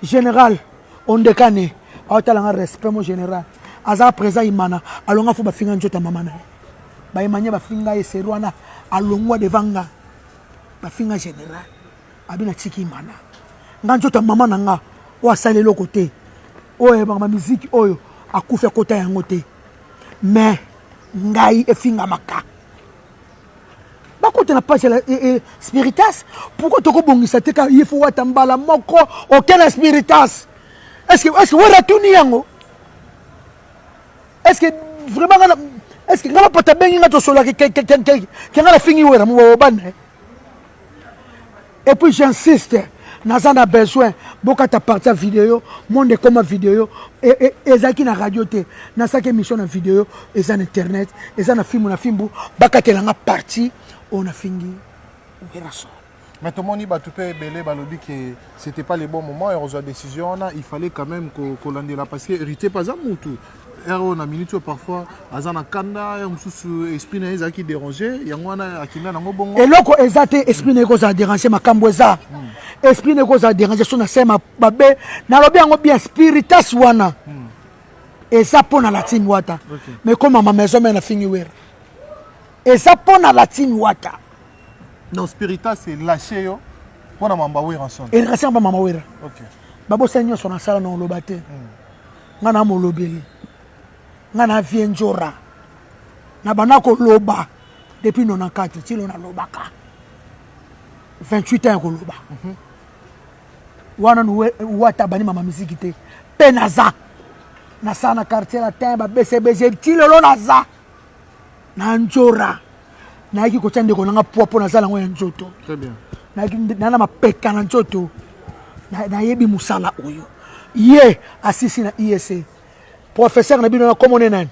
général ondekane aotalanga respect mon général aza présent imana alonga fo bafinga njota mama na ba imanya bafinga eserwana alongwa devanga bafinga général abina tiki imana nga njota mama na nga o asalelo côté oyo ba musique oyo akufa kota yango te mais ngai efinga maka bakota na page la spiritas pourquoi toko bongisa te ka yifo wata mbala moko aucun spiritas est-ce que wera tuni yango est-ce que vraiment est-ce que ngala pata bengi ngato sola ke ngala fingi wera mo bana et puis j'insiste nazana besoin bokata partir vidéo monde comme vidéo et ezaki na radio te na saki émission na vidéo eza na internet eza na film na fimbu bakatela nga partie on a fini mais tout le monde va tout belé balobi que c'était pas le bon moment et on a décision il fallait quand même qu'on l'en la parce que hérité pas ça tout on a minute parfois azana kanda mususu esprit na ezaki déranger yango na akinga nango bongo eloko ezate esprit na koza déranger makambo eza esprit na koza déranger so na sema babe na lobi yango bien spiritas wana eza pona la team wata mais comme ma maison mais na fini wera eza pona la team wata non spiritas c'est lâché yo pona mamba wera ensemble et rester ba mama wera OK babo senyo so na sala na lobate ngana mo lobeli ngana vienjora na banako loba depuis 94 tilo na lobaka 28 ans ko loba wana no wata bani mama musique te penaza na sana quartier la temba BCBG tilo lo naza na njora na yiki ko tande ko nga popo na sala ngo ya njoto très bien na yiki na mapeka na njoto na yebi musala oyo ye asisi na IEC professeur na bino na comment on est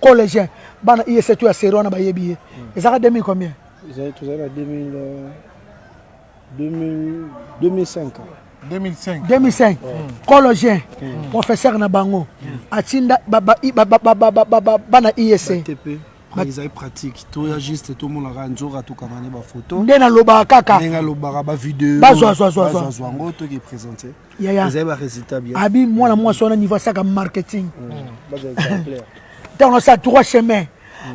collégien bana IEC tu a serona ba yebi ezaka 2000 combien ils tout ça 2005 collégien professeur na bango atinda bana IEC ils ont pratique tout juste tout le monde a nzora tout kamane ba photo ndena loba kaka ndena loba ba vidéo bazwa ngo to qui présenté ils ont ba résultat bien abi moi sona niveau ça comme marketing dans ça trois chemins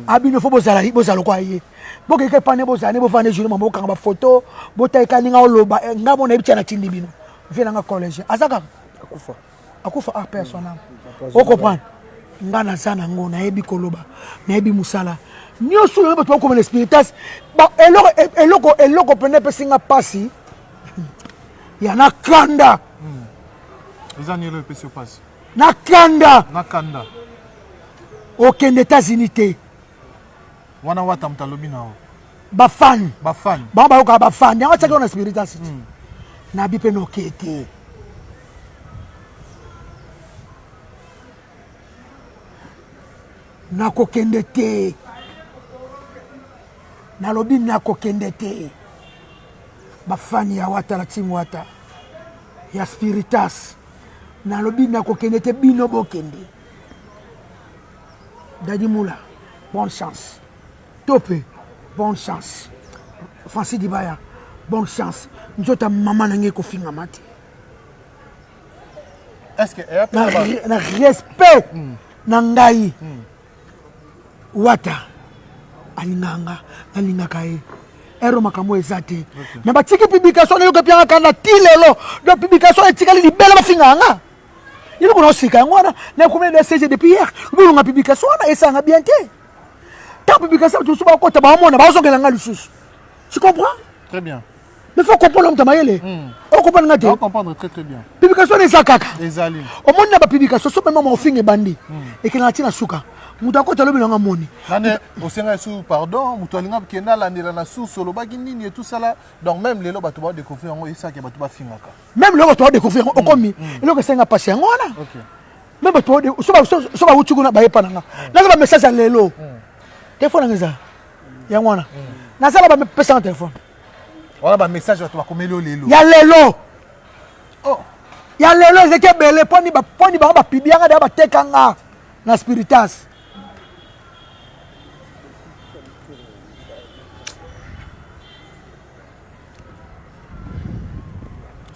abi ne faut bozala quoi yé boke ke pané bozane bo fane jour mambo kanga ba photo bota ikaninga loba ngabo na bichana tindi bino vient nga collège azaka akufa a personnel o comprendre ngana sana ngo na yebi koloba na yebi musala nyosu yo bato ko spiritas ba eloko pene pesinga pasi ya nakanda ezanelo pesi pasi nakanda okende États-Unis te wana wata mtalobi nao bafan ba yoka bafan yango tsaka na spiritas na bipe no kete nakokende te nalobi nakokende te bafani ya wata la timu wata ya spiritas nalobi nakokende te bino bokende Dadi Moula bonne chance Topé bonne chance Francis Dibaya bonne chance njota mama nange ko finga mati est-ce que na respect na ngai wata alinganga alingaka ye ero makambo ezate mais batiki publication yo kapianga kana tilelo do publication etikali libela bafinganga yelo ko sika ngona na combien de CG depuis hier bo nga publication na esanga bien te ta publication tout souvent ko taba mona ba songela nga lisusu tu comprends très bien mais faut comprendre l'homme mayele on comprend ngate on comprendre très bien publication eza kaka ezali au monde na ba publication so même mo finge bandi et que na tina suka mutako talobi nga moni nane osenga sou pardon mutolinga kenda landela na sou solo baki nini et tout ça là donc même les loba to ba découvrir ngo isa ke batu ba fingaka même le to découvrir o komi eloko senga passer ngona OK même to so ba uchuku na ba yepa nga na ba message à lelo téléphone ngeza ya ngona na sala ba me pesa en téléphone wala ba message to ba komelo lelo ya lelo oh ya lelo zeke bele poni ba pibianga da ba tekanga na spiritas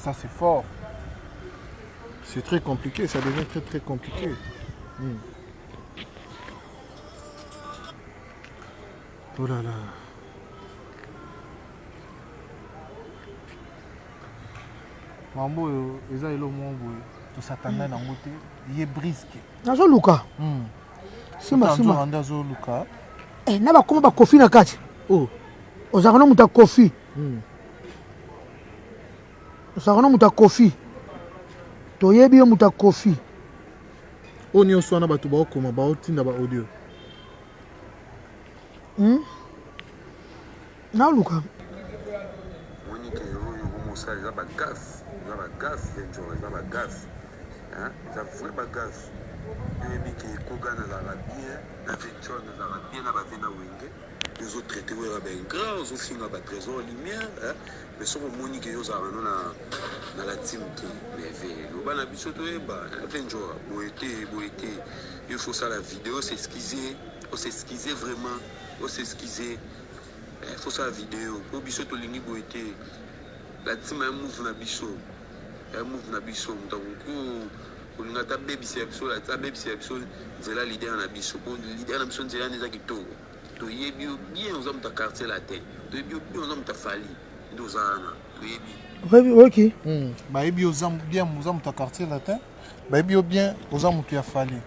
ça c'est fort C'est très compliqué, ça devient très très compliqué. Oh là là. Mambo, ils ont le monde, tout s'attendait dans le côté. Il est brisque. Nazo Luka. Sima. Nazo Luka. Eh, naba comment ba kofi na kati. Oh. Ozakana muta kofi. Ozakana muta kofi. Toyebi yo muta kofi. Oni oswana batu ba okoma ba otinda ba audio. Na Luka. Moni ke yo como ça les ba gaffe. Ils ont la gaffe, les gens, ils ont la gaffe. Hein? Ils ont fait la gaffe. Et puis que Kogan a la bien, la John a la bien, la Vena Wenge. Ils ont traité la bien grave, ils ont fini la trésor lumière. Mais sur le monde que ils ont dans la team qui mais le ban habitué to eba, plein de jours, boité. Il faut ça la vidéo, s'excuser, vraiment, s'excuser. Il faut ça la vidéo. Pour biso to lingi boité. La team a move na biso. Elle move na biso. Donc, on a ta baby c'est absolu. Ta baby c'est absolu. C'est la leader na biso. Pour leader na biso, c'est la neza qui to. To yebi bien aux hommes ta quartier la tête. To yebi bien aux hommes ta fali. Dozana. To yebi. Oui, OK. Bah yebi aux hommes bien aux hommes ta quartier la tête. Bah yebi bien aux hommes qui a fali.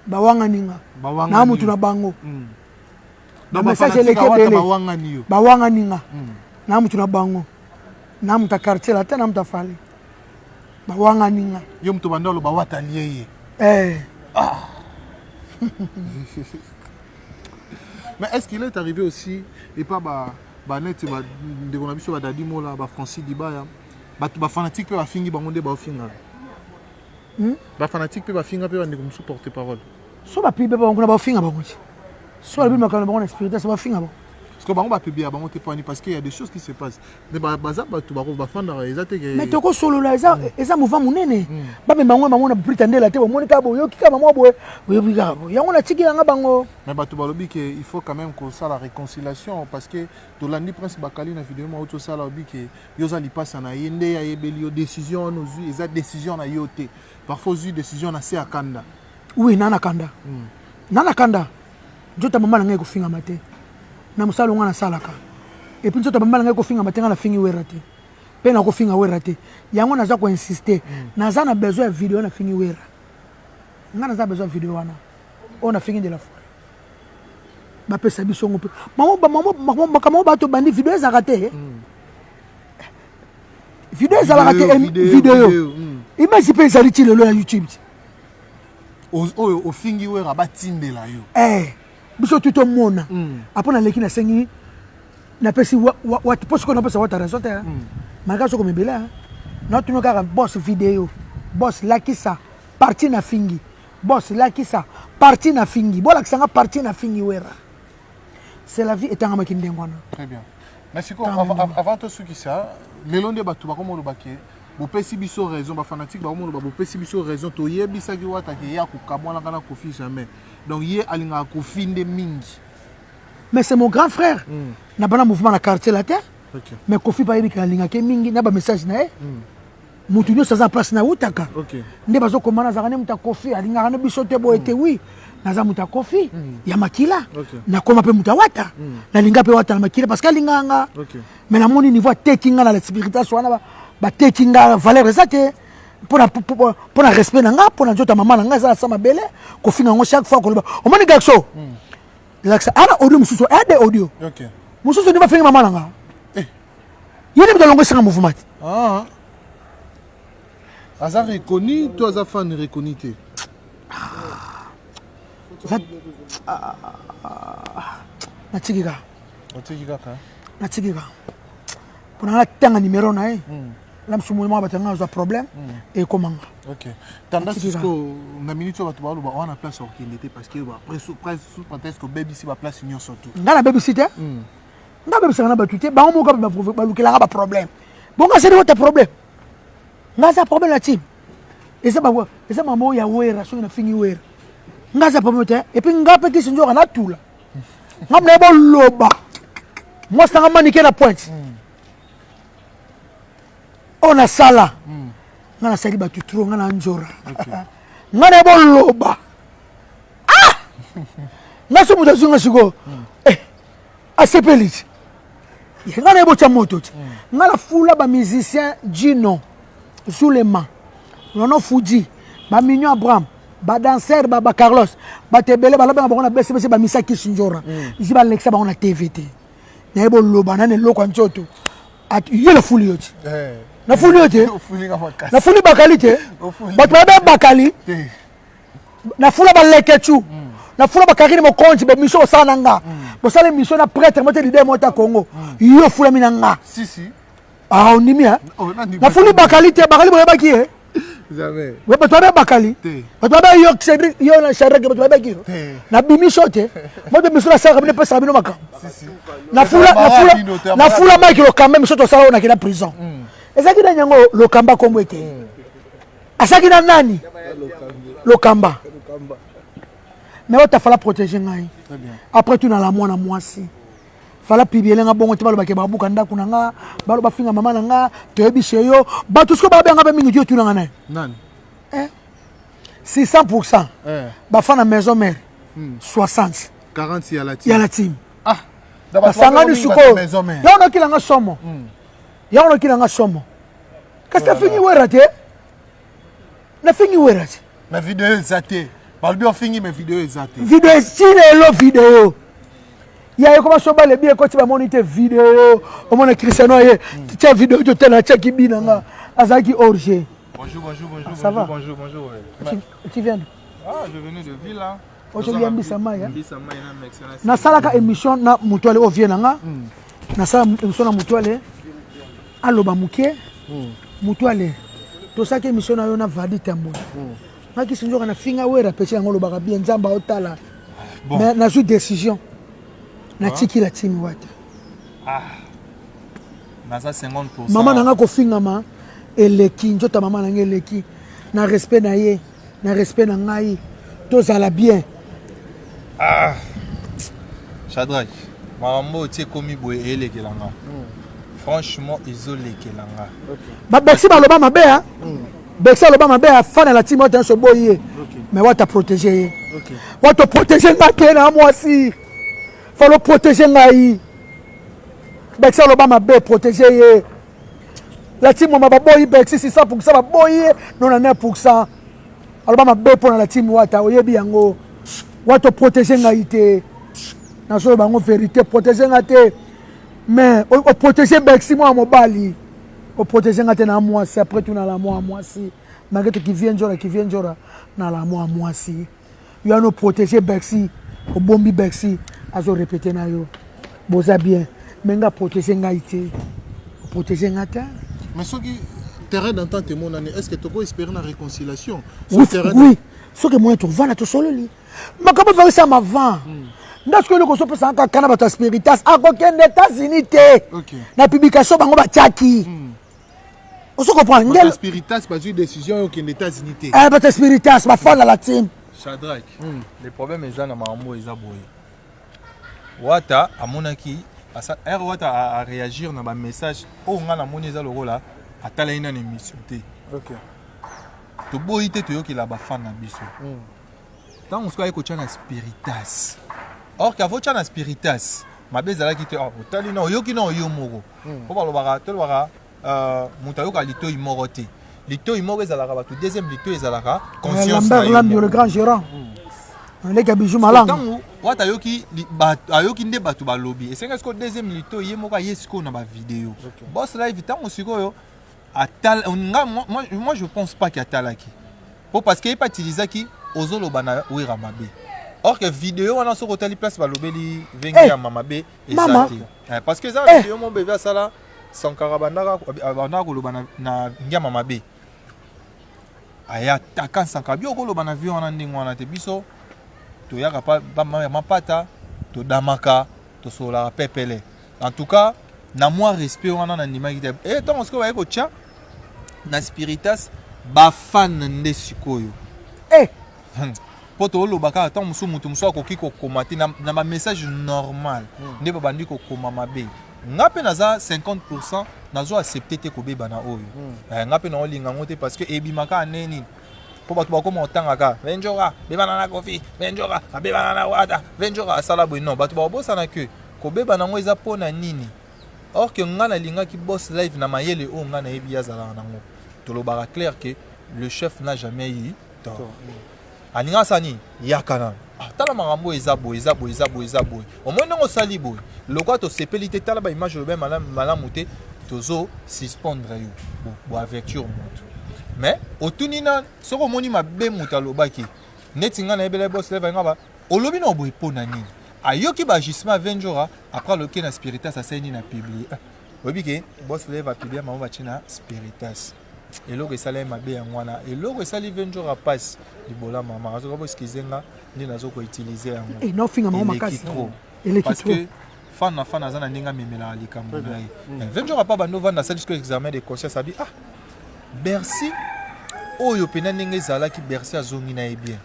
Bawanga ninga. Na mutu na bango. Na message elekebele bawanga ninga na mutu na bango na muta quartier la tête na muta fali bawanga ninga yo mutu bandolo bawata lié mais est-ce qu'il est arrivé aussi et pas net de on a vu sur Dadi Mola Francis Dibaya ba fanatique pe ba fingi bango nde ba finga ba fanatique pe ba finga pe ba ndeko musu porter parole so ba pibe bango na ba finga bango soit le makano bango expérience ça va finir bon parce que bango ba publier bango te pani parce qu'il y a des choses qui se passent mais baza ba tu ba fanda ezate que mais toko solo la eza mouvement munene ba me bango na pretender la te bo monika bo yo kika bango boye boye bika bo yango na tiki nga bango mais ba tu ba lobi que il faut quand même que ça la réconciliation parce que to landi prince bakali na vidéo ma auto ça la lobi que yo za li passe na yende ya yebeli yo décision no zu eza décision na yote parfois zu décision na se akanda oui nana kanda Jota mama na ngai ko finga mate na musalo ngana salaka et puis jota mama na ngai ko finga mate ngana fingi werate pe na ko finga werate yango naza ko insister naza na besoin vidéo na fingi wera ngana za besoin vidéo wana on a fingi de la fois ba pesa biso ngope mama kama ba to bandi vidéo za raté vidéo za raté vidéo image pe za litile lo ya YouTube au fingi wera ba tindela yo biso tuto mona apona leki na sengi na pesi wa posko na pesa wata raison te malgré ce que mebela na tuno ka boss vidéo boss lakisa parti na fingi boss lakisa parti na fingi bola kisanga parti na fingi wera c'est la vie etanga makinde ngwana très bien merci ko avant tout ce qui ça le long de batu ba komo lo baké bo pesi biso raison ba fanatique ba komo lo ba bo pesi biso raison to yebisa ki wata ki ya ko kamwana kana kofi jamais. Donc, il y a un conflit de mingi. Mais c'est mon grand frère. N'a pas un mouvement dans le quartier la terre. Mais Kofi pas ébi kalinga ke mingi n'a pas message na. Mutunyo sa place na utaka. Nde bazo komana zakane muta Kofi alinga kana bisote bo ete oui. Naza muta Kofi ya makila. Na koma pe muta wata. Na linga pe wata na makila parce que linga nga. Mais na moni niveau takinga na la spiritualité wana ba takinga valeur ezate. Pour la respect nanga pour la jota maman nanga za sama bele ko finga ngo chaque fois ko lo o moni gakso laksa ana audio mususu ade audio mususu ni ba finga maman nanga yene bi longo singa mouvement aza reconnu toi aza fan reconnu na tigika pour na tanga numéro na là je suis un problème et comment OK tendance que na minute va toi on a place qui était parce que après sous prétexte que baby si va place union surtout na baby sitter na baby ça na ba tuté ba mo ka ba lukela ba problème bon c'est votre problème na ça problème la team et ça maman ya wera so na fingi wera nga ça problème et puis nga petit sinjo na tula ngamna ba loba moi ça nga maniquer la pointe on a sala nga na sali batu trop nga na njora nga na bo loba nga so muta zunga siko asepeliti nga na bo cha moto nga la fula ba musicien Gino Zulema Nono Fuji ba Mignon Abraham ba danser ba Carlos ba tebele ba loba ba bese ba misaki sinjora ici ba Alexa ba on a TVT na bo loba na ne loko nchoto at yele fuli yoti na fuli yote na fuli bakali te ba ba bakali na fula ba lekechu na fula ba karine mo konti ba mission sana nga bo sala mission na prêtre mo te leader mo ta Congo yo fula mina nga si ah on nimia na fuli bakali te bakali mo ba ki jamais we ba toba bakali ba toba yo Cedric yo na Charek ba toba ki na bimission te mo de mission na sala ba ne pesa bino maka na fula Mike lo kamba mission to sala na kina prison ezaki na nyango lo kamba kombo ete asaki na nani lo kamba mais on t'a fallu protéger ngai après tout na la mwana mwasi fala pibiele nga bongo te baloba ke babuka ndako na nga baloba finga mama na nga toyebise yo bato siko babenga ba mingi yo tuna nga nani 600% bafana maison mère 60 40 ya la team basangani siko ya ona kila nga somo ya ona kila nga somo kasta fingi werate na fingi werate na video zate balbi fingi me video zate video chile video ya ko basoba le bien ko ti ba monitor vidéo o mona Cristiano ye ti vidéo to tena cha kibina nga azaki orge. Bonjour. Ça va? Bonjour. Tu viens? Ah, je venais de ville là. Aujourd'hui Mbisama ya. Na salaka émission na Mutwale o vient nga. Na sala émission na Mutwale aloba muke. Mutwale. To saka émission na yo na Vadi Tambo. Na ki sinjoka na finga wera peche ngolo baka bien nzamba otala. Mais na ju décision. Na tiki la team wata naza 50%. Mama nanga ko fingama eleki njota mama nanga eleki na respect na ye na respect na ngai tozala bien Shadrach mambo tie komi boye elekelanga franchement izolekelanga ba Bexi ba loba mabe Bexi loba mabe afana la team wata so boye mais wata protéger ye wata protéger ngake na mwasi faut le protéger ngai Bexi loba mabe protéger ye la team mama baboyi Bexi 600% baboyi 99% aloba mabe pour la team wata oyebi yango wata protéger ngai te na so bango vérité protéger ngate mais o protéger Bexi moi mobali o protéger ngate na mwasi après tout na la mwasi malgré qui vient njora na la mwasi yo no protéger Bexi o bombi Bexi azo répéter na yo boza bien menga protéger ngaité protéger ngata mais ce qui terrain d'entente mon année est-ce que tu peux espérer une réconciliation oui ce que moi tu vas na to solo li makaba va ça m'avant ndasko le ko so pesa ka kana ba spiritas akokende États-Unis te na publication bango ba tchaki on se comprend ngel spiritas pas une décision au États-Unis te ba spiritas ba fala la team Shadrach le problème est na mambo eza boye Wata amonaki asa Wata a réagir na ba message o nga na moni eza lokola atala ina na émission te to boyite to yoki la ba fan na biso tant on soit ko tchana spiritas or ka vo tchana spiritas mabezala ki te otali na yoki na yo moko po ba lobaka to lobaka mutayoka lito imoro te lito imoro ezalaka ba to deuxième lito ezalaka conscience Lambert le grand gérant les bijou malang tant Wata yoki ayoki nde batu ba lobby et c'est que deuxième lito yemoka yesko na ba vidéo boss live tant osikoyo atal moi je pense pas qu'il atalaki parce qu'il pas utilisé qui ozolo bana wira mabe or que vidéo on a sur hôtel place ba lobeli vengi ya mamabe ezati parce que ça vidéo mon bébé ça là sans karabandaka bana ko lobana na ngama mabe aya takan sankabio ko lobana vi on ndingo na te biso to yaka pa mapata to damaka to sola pepele en tout cas na moi respect wana na ndima kite et tant on se va ko tcha na spiritas ba fan nde sikoyo poto lobaka tant musu akoki ko komati na ba message normal nde ba bandi ko koma mabe nga mpe naza 50% nazo accepte te kobeba na oyo nga mpe naolinga ngo te parce que ebimaka aneni mpo bato bakoma otangaka venjoka bebana na kofi venjoka abebana na wata venjoka asala boye non bato babosana ke kobeba nango eza mpo na nini or que nga nalingaki boss live na mayele oyo nga nayebi azalaka nango tolobaka clair que le chef n'a jamais eu tort alinga asala nini yakana tala makambo eza boye eza boye eza boye eza boye omoi ndenge osali boye lokwa tosepeli te tala baimage lobe malamu te tozo suspendre yo boaverture moto mais otuni na soki omoni mabe moto alobaki neti nga nayebela boss live nga ba olobi na oboye mpo na nini ayoki baagissement 20 jours après aloki na spiritas asali nini na publie oyebi ke boss live apiblia mamo batie na spiritas eloko esali mabe yango wana eloko esali 20 jours apasi libola mama azoka boskize nga nde nazokoutilize yango naofinga mamo makasi parce que fan na fan aza na ndenge amemelaka likambo na ye 20 jours apa bando vanda asali jusqu'au examen de conscience abi Bercy oyo pena ndenge ezalaki Bercy azongi na ye bien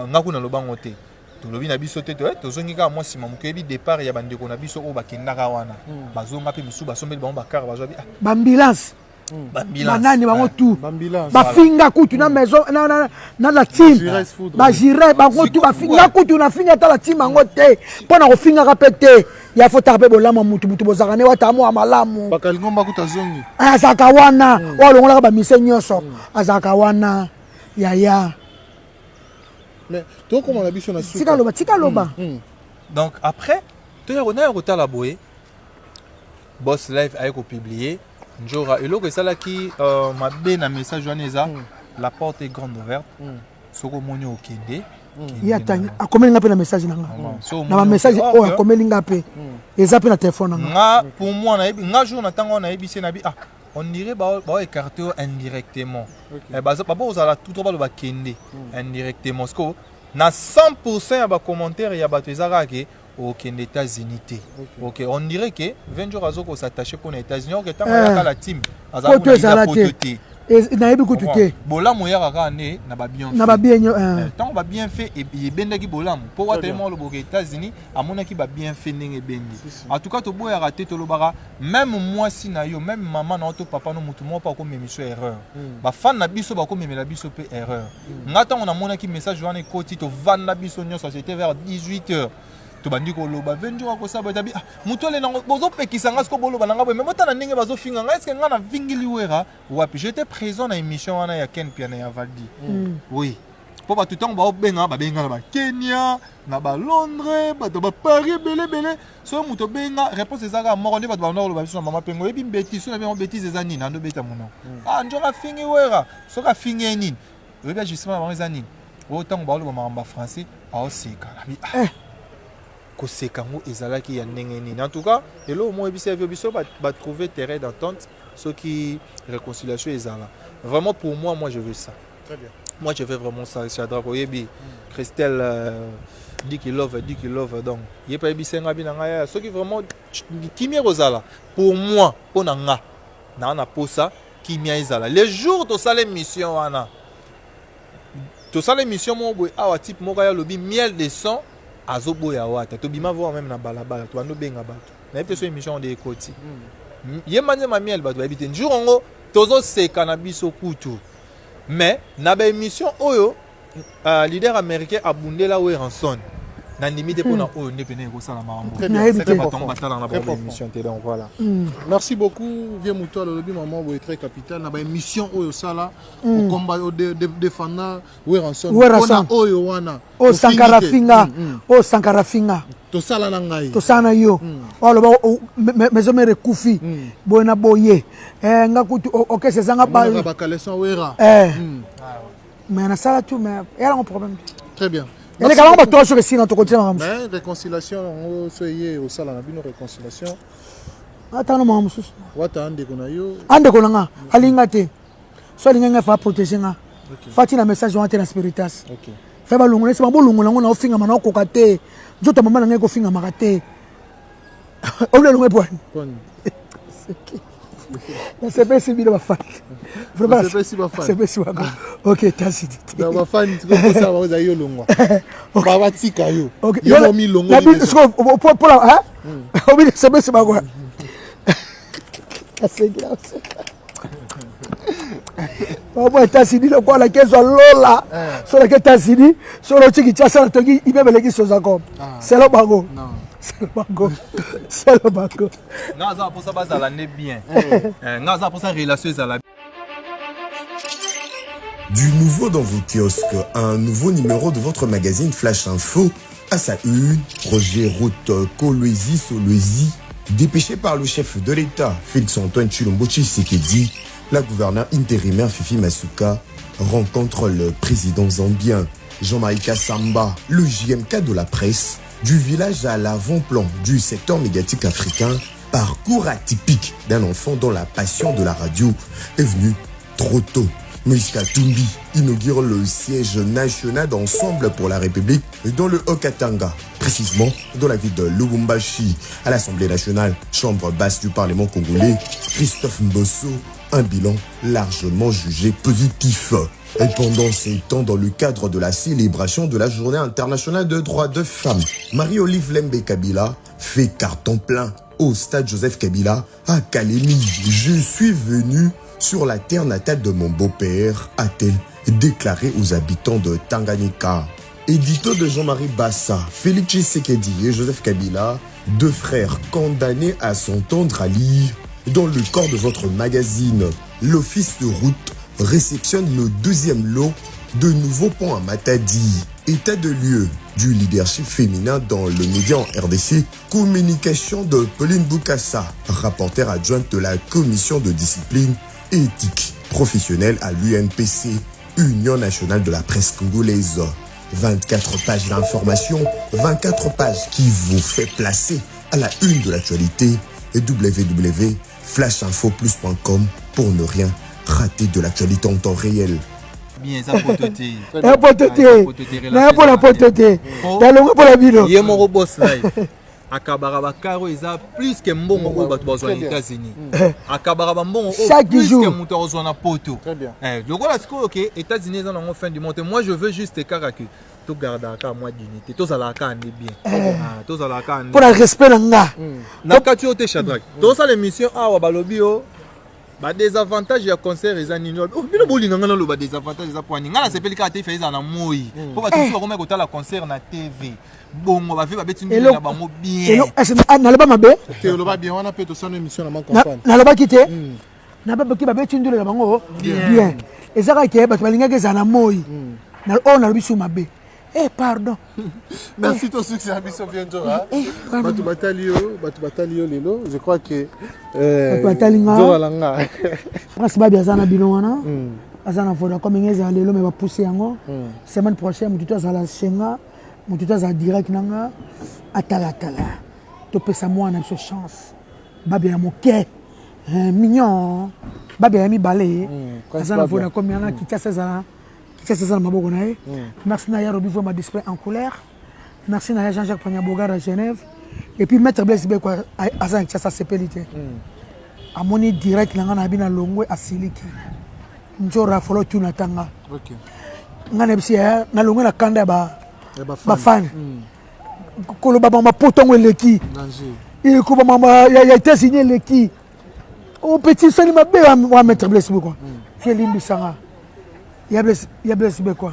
nga kuna lobango te tolobi na biso te tozongi kaka mwa nsima mokoyebi départ ya bandeko na biso oyo bakendaka wana bazonga mpe misu basombeli bango bakara bazwabi bambulance banani bango tu bafinga kutu na maison na la team bagire bango tu bafinga kutu nafinga ata la team yango te mpo na kofingaka mpe te ya fotaka mpe bolamu mutu bozalaka ne watamo ya malamu bakalingo mbakuta zongi azalaka wana oyo alongolaka bamise nyonso azalaka wana yaya mais tokoma na biso na suka tika loba donc après toya kotala boye boss live aye kopublier njora eloko esalaki mabe na message wana eza la porte est grande ouverte soko omoni okende ye atangi akomeli nga mpe na message na nga na bamessage oyo akomeli nga mpe eza mpe na telefone na nga pour moi nayebi nga jour na ntango nayebisi nabi on dirait baoécarte oyo indirectement baozala tout balo bakende indirectement parce que na 100% ya bacommentaire ya bato eza kaka ke okende États-Unis te ok on dirait que 20 jours azoko s'attacher pour les États-Unis ok tant yaka la team azala poto te nayebi kutu te bolamu yaka kaka ne na bien tant ba bien fait et ebendaki bolamu po watellement le boke États-Unis amonaki ba bien fait ndenge ebendi en tout cas to boya raté to lobaka même moi si na yo même maman na to papa no mutu mo pa ko memisho erreur ba fan na biso ba ko memela biso pe erreur ngata on a monaki message wana ekoti to vanda biso nyonso c'était vers 18h to bandi ko loba 20 jours ko saba tabi mutu le nango bozo pekisa nga sko boloba nanga bo mais motana ndenge bazo finga nga est-ce que nga na vingili wera wapi j'étais présent na émission wana ya Ken Piana ya Valdi oui po ba tout temps ba obenga ba benga na ba Kenya na ba Londres ba to ba Paris belé so mutu benga réponse ezaka moko ndi ba to ba ndolo ba biso na mama pengo ebi mbetisi na bien bêtise ezani na ndo beta mono njora fingi wera so ka fingi nini oyebi justement ba ezani autant ba lo ba mamba français a oseka kosekango ezalaki ya ndenge nini en tout cas elo mo ebisa biso ba trouver terrain d'entente ce qui réconciliation ezala vraiment pour moi je veux ça très bien moi je veux vraiment ça Shadrack oyebi Christelle dit qu'il love donc il pas ebisa nga bina nga ce qui vraiment kimia rozala pour moi pona nga na posa kimia ezala les jours to sala mission wana to sala mission mo boy awa type mo ya lobi miel de son azoboya wata to bima voir même na balabala to bando benga bato na peut so émission de ekoti yemanye mamiel bato habite njour ngo tozo seka na biso kutu mais na ba émission oyo leader américain abundela we ranson na limite pour na oyo ne pene ko sala mambo c'est pas ton batala na ba émission télé donc voilà merci beaucoup vieux muto le lobby maman bo très capital na ba émission oyo sala au combat défendant we ranson wana oyo wana o sankara finga to sala na ngai to sana yo oloba maison mere kufi boyena boye nga kutu okese zanga ba kaleson wera mais na sala tu mais yala un problème très bien ele kala ba to sur sinon to continue mais réconciliation on soyez au sala na bino réconciliation atano mama mususu wata ande kona yo ande kona nga alinga te so alinga nga fa protéger nga fati na message on na spiritas OK fa ba lungu nesi ba bolungu lango na ofinga mana okoka te nzoto mama na ngai kofinga maka te ole lungu epwani nasepesi bino bafati vraiment sepesi baka Ok, Tassidi. Donc, ma fan, tu peux ça, vous avez eu le mois. Baba Tika, yo. Ok. Yo, on mis longo. Pour la. Hein? On dit c'est pas quoi. Tassidi. Papa Tassidi, le quoi, la caisse à Lola. Sur la caisse Tassidi, sur le tiki, tu as ça, il va me léguer sur Zakom. C'est le bago. Non. C'est le bago. C'est le bago. Non, ça pour ça, ça l'année bien. Non, ça pour ça, relation, ça la. Du nouveau dans vos kiosques, un nouveau numéro de votre magazine Flash Info. À sa une, Roger Route Kolwezi Solwezi, dépêché par le chef de l'État, Félix-Antoine Tshilombo Tshisekedi, la gouverneure intérimaire Fifi Masuka rencontre le président zambien Jean-Marie Kassamba, le JMK de la presse, du village à l'avant-plan du secteur médiatique africain, parcours atypique d'un enfant dont la passion de la radio est venue trop tôt. Moïse Katumbi inaugure le siège national d'Ensemble pour la République dans le Haut-Katanga, précisément dans la ville de Lubumbashi, à l'Assemblée nationale, chambre basse du Parlement congolais. Christophe Mbosso, un bilan largement jugé positif. Et pendant ces temps, dans le cadre de la célébration de la Journée internationale de droits de femmes, Marie-Olive Lembe Kabila fait carton plein au stade Joseph Kabila à Kalemi. Je suis venu sur la terre natale de mon beau-père, a-t-elle déclaré aux habitants de Tanganyika. Édito de Jean-Marie Bassa, Félix Tshisekedi et Joseph Kabila, deux frères condamnés à s'entendre à lire. Dans le corps de votre magazine, l'Office de route réceptionne le deuxième lot de nouveaux ponts à Matadi. État de lieu du leadership féminin dans le média en RDC, communication de Pauline Boukassa, rapporteure adjointe de la commission de discipline et éthique professionnelle à l'UNPC, Union nationale de la presse congolaise. 24 pages d'information, 24 pages qui vous fait placer à la une de l'actualité et www.flashinfoplus.com pour ne rien rater de l'actualité en temps réel. Bien, ça peut te dire. Un poteté. Un pour la poteté. Dans pour la vidéo. Il y a mon robot live. Akabaraba Karo is plus que mbongo au bateau aux États-Unis. Akabaraba mbongo plus que moto aux na poto. Très bien. Le gars là c'est OK, États-Unis dans la fin du monde. Moi je veux juste que tout garder à moi d'unité. Tous à la can est bien. Tous à la can. Pour le respect nanga. Na katio te Shadrach. Tous ça l'émission ah balobio. Ba désavantage ya concert les anino. Oh bino boli nanga na lo ba désavantage za poani. Ngala sepeli ka te faiza na moi. Pour ba tout ko mettre la concert na TV. Bon, on va faire bien. Est-ce que n'allez mabe? Bien, on a fait toute une émission dans ma campagne. N'allez pas quitter. N'allez pas quitter. Tu ne bango bien. Et ça qui est parce que l'inga que ça na moi. On a bisu mabe. Eh pardon. Merci ton succès ambition bien Jora. Batu batalio lelo. Je crois que batalinga. Jora langa. France ba bien ça na bino wana. Azana foda comme ngeza lelo mais va pousser yango. Semaine prochaine tu dois aller chenga. Mon tuteur a direct nanga atala to pesa moi na chance babé mon quai mignon babé mi balé azana vola comme yana qui tient ça maboko nae merci na ya robi vraiment display en couleur merci na Jean-Jacques Pagnabogar à Genève et puis maître Blaise Bekwa azana qui ça sepelité a moni direct nanga na bina longwe asiliki njora folo tuna tanga OK ngana bisi na longwe na kanda ba fan koloba mama potongo leki il ko mama ya États-Unis leki au petit sali mabe wa mettre blessé quoi fait limbisanga ya blessé quoi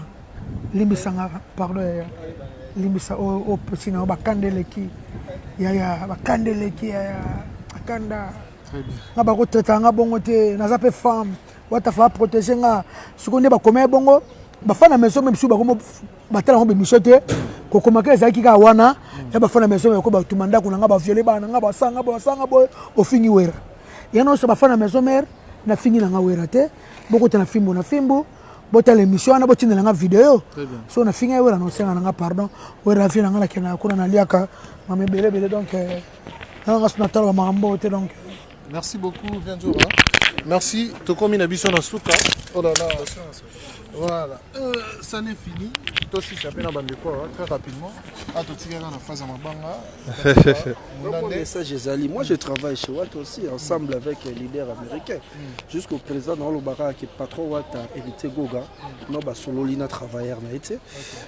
limbisanga pardon limbisa au petit na ba kande leki ya ba kande leki ya akanda très bien ngaba ko tretanga bongo te na zape femme wata fa protéger nga seconde ba komé bongo bafana maison même si bakomo batala ngombe michote ko komaka ezaki ka wana ya bafana maison ko batumanda ko nga ba violer bana nga basanga boy ofingi wera yano so bafana maison mère na fingi nga wera te boko tana fimbo na fimbo botala émission na botinela nga vidéo so na fingi wera no senga nga pardon wera fina nga kena ko na liaka mame bele donc nga so na tala mambo te donc merci beaucoup Vianjora. Merci. Toko Minabiso Nasuka. Oh là là. Voilà. Ça n'est fini. Toi aussi, c'est à peine abandonné très rapidement. À tout tirer dans la phase à Mabanga. Mon message est Ali. Moi, je travaille chez Watt aussi, ensemble avec les leaders américains. Jusqu'au président dans le Barak, qui est patron Watt, hérité Goga. Non, bah, solo lina travailleur n'a été.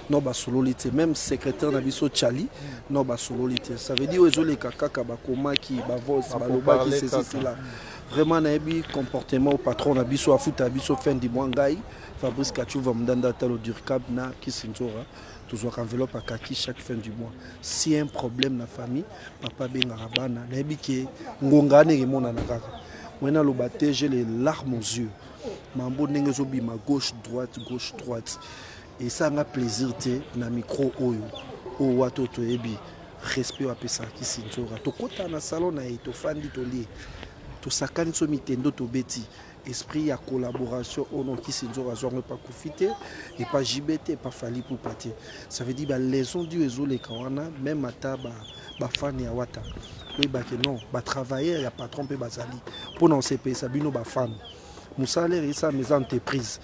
Non, bah, solo lité. Même secrétaire Nabiso Chali. Non, bah, solo lité. Ça veut dire que les kaka, bakoma, qui, bavos, baloba, qui c'est là. Vraiment, nabi comportement au patron Nabiso, à foot, Nabiso, fin du mois, Fabrice Kachouva Mdanda Talo Durkab na Kisinzora, toujours enveloppe à Kaki chaque fin du mois. Si y a un problème dans la famille, papa benga rabana, nabi ke ngongane ke mona na kaka. Wena lo baté, j'ai les larmes aux yeux. Mambo nengezo bi ma gauche droite. Et ça a plaisir té na micro oyo. O wato to ebi respect à pesa Kisinzora. To kota na salon na to fandi to li. To sakani so mitendo to beti. Esprit à collaboration au nom qui s'est dit pas profiter et pas JBT pas fallu pour partir. Ça veut dire que les ont du les kawana même à ta fan et à wata. Oui bah que non bah travailler il y a pas trompé bazali pour non CP ça bino ba fan. Mon salaire et ça mes entreprises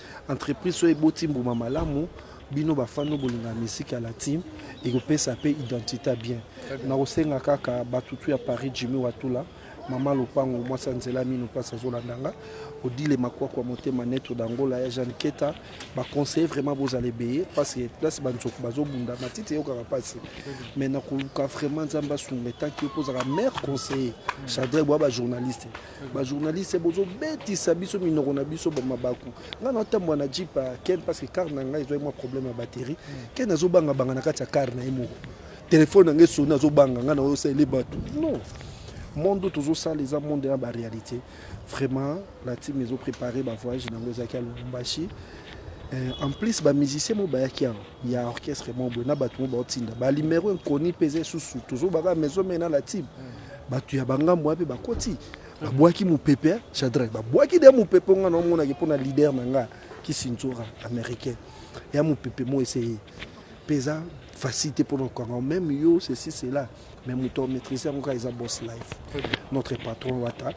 so eboti mbuma malamu bino ba fan no bolinga musique à la team et que peut ça peut identité bien. Na osenga kaka batutu ya Paris Jimmy Watula. Maman Lopango, moi ça ne mine pas sa zone d'anga. Au dit les makwa quoi monter manette d'Angola et Jean Keta, bah conseiller vraiment vous allez payer parce que là c'est banzo bazo bunda matite yo ka passer. Mais na ko vraiment zamba sou metan qui pose la meilleur conseiller. Chadre boba journaliste. Ba journaliste bozo beti sabiso minoro na biso ba mabaku. Nga na tambo na jipa ken parce que car na nga ils ont moi problème à batterie. Ken azo banga banga na kati ya car na imo. Téléphone nga sona azo banga nga na o c'est les bateaux. Non. Monde toujours ça les monde de la réalité vraiment la team ils ont préparé ba voyage dans les akal Lubumbashi en plus ba musicien mo ba yakia il y a orchestre mo bona batu mo ba tinda ba numéro inconnu pesé sous toujours ba maison mena la team batu ya banga mo pe ba koti ba boaki mo pepe Shadrach ba boaki de mo pepe nga no mona ke pona leader nanga qui Kisinzora américain et mon pepe mo essayer pesa facilité pour nous quand même yo ceci c'est là mais mouton maîtriser encore ils a boss life notre patron Wata